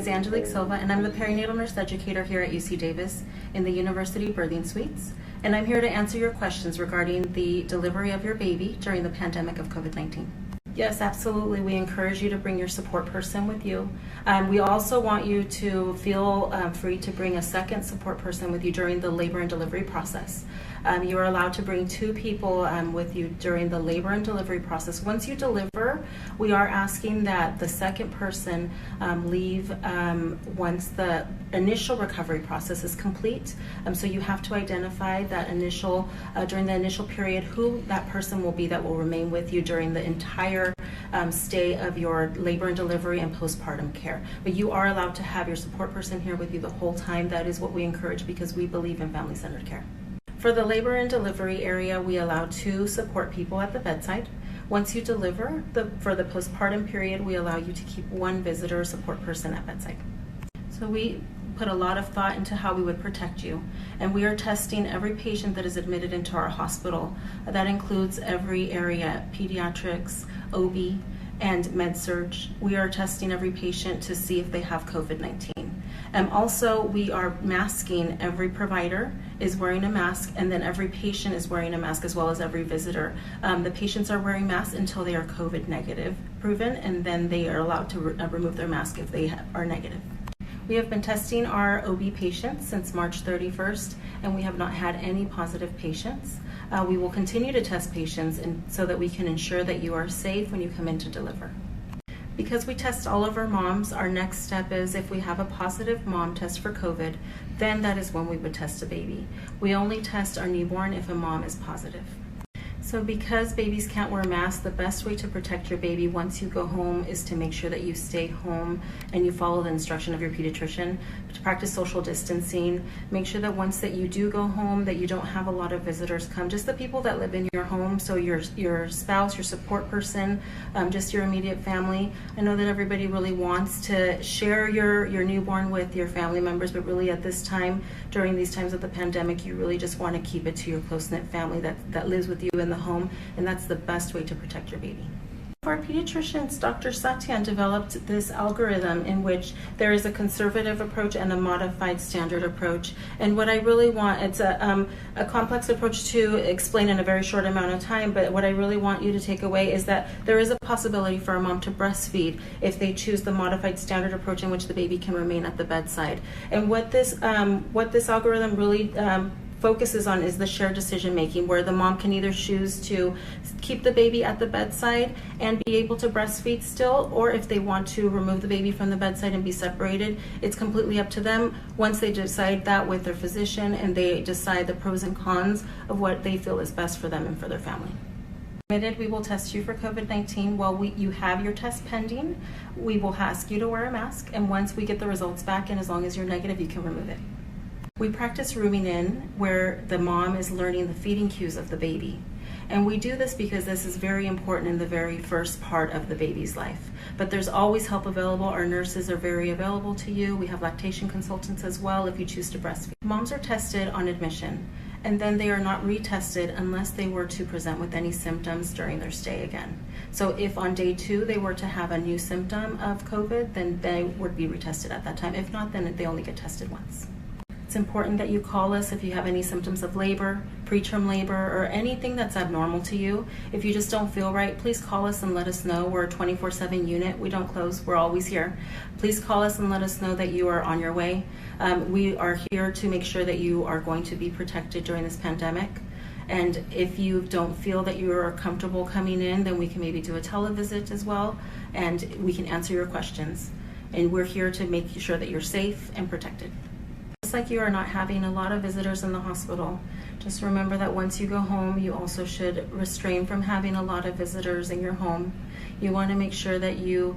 is Angelique Silva, and I'm the Perinatal Nurse Educator here at UC Davis in the University Birthing Suites. And I'm here to answer your questions regarding the delivery of your baby during the pandemic of COVID-19. Yes, absolutely. We encourage you to bring your support person with you. We also want you to feel free to bring a second support person with you during the labor and delivery process. You are allowed to bring 2 people with you during the labor and delivery process. Once you deliver, we are asking that the second person leave once the initial recovery process is complete. So you have to identify that during the initial period who that person will be that will remain with you during the entire stay of your labor and delivery and postpartum care. But you are allowed to have your support person here with you the whole time. That is what we encourage because we believe in family-centered care. For the labor and delivery area, we allow 2 support people at the bedside. Once you deliver, for the postpartum period, we allow you to keep 1 visitor support person at bedside. So we put a lot of thought into how we would protect you, and we are testing every patient that is admitted into our hospital. That includes every area, pediatrics, OB, and med-surg. We are testing every patient to see if they have COVID-19. Also, we are masking. Every provider is wearing a mask, and then every patient is wearing a mask as well as every visitor. The patients are wearing masks until they are COVID negative proven, and then they are allowed to remove their mask if they are negative. We have been testing our OB patients since March 31st, and we have not had any positive patients. We will continue to test patients so that we can ensure that you are safe when you come in to deliver. Because we test all of our moms, our next step is if we have a positive mom test for COVID, then that is when we would test a baby. We only test our newborn if a mom is positive. So because babies can't wear masks, the best way to protect your baby once you go home is to make sure that you stay home and you follow the instruction of your pediatrician to practice social distancing. Make sure that once that you do go home that you don't have a lot of visitors come, just the people that live in your home, so your spouse, your support person, just your immediate family. I know that everybody really wants to share your newborn with your family members, but really at this time, during these times of the pandemic, you really just want to keep it to your close-knit family that lives with you in the home, and that's the best way to protect your baby. For our pediatricians, Dr. Satyan developed this algorithm in which there is a conservative approach and a modified standard approach. And what I really want, it's a complex approach to explain in a very short amount of time, but what I really want you to take away is that there is a possibility for a mom to breastfeed if they choose the modified standard approach in which the baby can remain at the bedside. And what this algorithm really focuses on is the shared decision making, where the mom can either choose to keep the baby at the bedside and be able to breastfeed still, or if they want to remove the baby from the bedside and be separated, it's completely up to them once they decide that with their physician and they decide the pros and cons of what they feel is best for them and for their family. We will test you for COVID-19. While you have your test pending, we will ask you to wear a mask, and once we get the results back, and as long as you're negative, you can remove it. We practice rooming in, where the mom is learning the feeding cues of the baby. And we do this because this is very important in the very first part of the baby's life. But there's always help available. Our nurses are very available to you. We have lactation consultants as well if you choose to breastfeed. Moms are tested on admission, and then they are not retested unless they were to present with any symptoms during their stay again. So if on day 2 they were to have a new symptom of COVID, then they would be retested at that time. If not, then they only get tested once. It's important that you call us if you have any symptoms of labor, preterm labor, or anything that's abnormal to you. If you just don't feel right, please call us and let us know. We're a 24/7 unit. We don't close. We're always here. Please call us and let us know that you are on your way. We are here to make sure that you are going to be protected during this pandemic. And if you don't feel that you are comfortable coming in, then we can maybe do a televisit as well, and we can answer your questions. And we're here to make sure that you're safe and protected. Just like you are not having a lot of visitors in the hospital, just remember that once you go home, you also should refrain from having a lot of visitors in your home. You want to make sure that you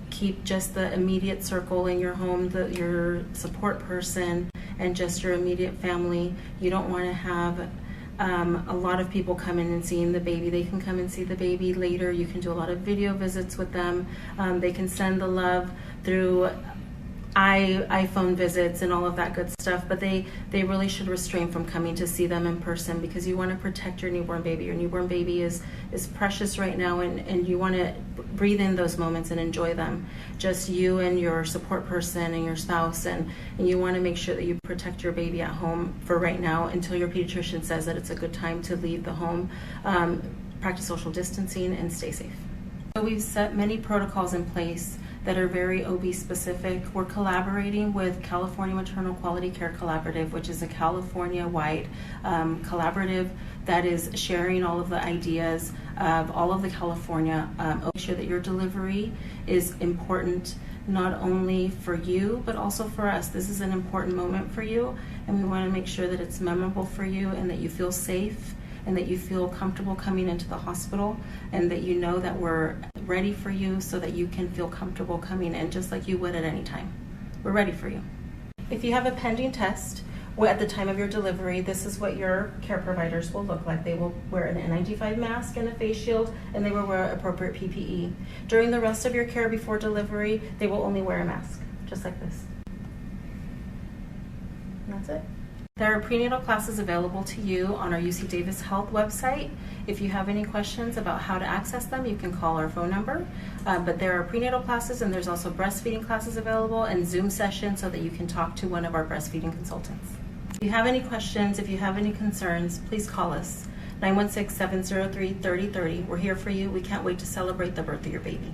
keep just the immediate circle in your home, your support person, and just your immediate family. You don't want to have a lot of people come in and seeing the baby. They can come and see the baby later. You can do a lot of video visits with them. They can send the love through iPhone visits and all of that good stuff, but they really should refrain from coming to see them in person because you want to protect your newborn baby. Your newborn baby is precious right now, and you want to breathe in those moments and enjoy them. Just you and your support person and your spouse, and you want to make sure that you protect your baby at home for right now until your pediatrician says that it's a good time to leave the home. Practice social distancing and stay safe. So we've set many protocols in place that are very OB specific. We're collaborating with California Maternal Quality Care Collaborative, which is a California-wide collaborative that is sharing all of the ideas of all of the California. Make sure that your delivery is important not only for you, but also for us. This is an important moment for you, and we want to make sure that it's memorable for you and that you feel safe and that you feel comfortable coming into the hospital, and that you know that we're ready for you so that you can feel comfortable coming in just like you would at any time. We're ready for you. If you have a pending test at the time of your delivery, this is what your care providers will look like. They will wear an N95 mask and a face shield, and they will wear appropriate PPE. During the rest of your care before delivery, they will only wear a mask, just like this. And that's it. There are prenatal classes available to you on our UC Davis Health website. If you have any questions about how to access them, you can call our phone number. But there are prenatal classes, and there's also breastfeeding classes available and Zoom sessions so that you can talk to one of our breastfeeding consultants. If you have any questions, if you have any concerns, please call us, 916-703-3030. We're here for you. We can't wait to celebrate the birth of your baby.